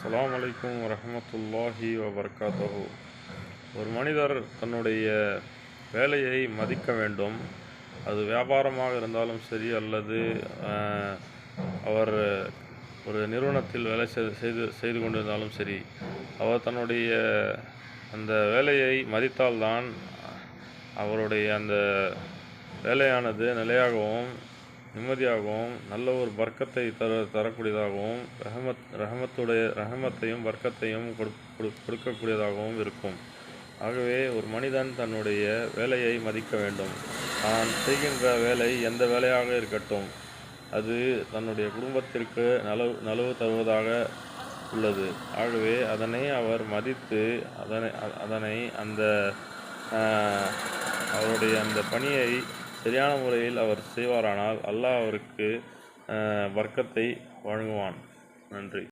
அஸ்ஸலாமு அலைக்கும் வரஹ்மத்துல்லாஹி வபரகாத்துஹு. ஒரு மனிதர் தன்னுடைய வேலையை மதிக்க வேண்டும். அது வியாபாரமாக இருந்தாலும் சரி, அல்லது அவர் ஒரு நிறுவனத்தில் வேலை செய்து கொண்டிருந்தாலும் சரி, அவர் தன்னுடைய அந்த வேலையை மதித்தால்தான் அவருடைய அந்த வேலையானது நிலையாகவும் நிம்மதியாகவும் நல்ல ஒரு பர்க்கத்தை தரக்கூடியதாகவும் ரஹமத்தையும் பர்க்கத்தையும் கொடுக்கக்கூடியதாகவும் இருக்கும். ஆகவே ஒரு மனிதன் தன்னுடைய வேலையை மதிக்க வேண்டும். தான் செய்கின்ற வேலை எந்த வேலையாக இருக்கட்டும், அது தன்னுடைய குடும்பத்திற்கு நலவு தருவதாக உள்ளது. ஆகவே அதனை அவர் மதித்து அதனை அந்த அவருடைய அந்த பணியை சரியான முறையில் அவர் செய்வாரானால் அல்லாஹ் அவருக்கு பர்க்கத்தை வழங்குவான். நன்றி.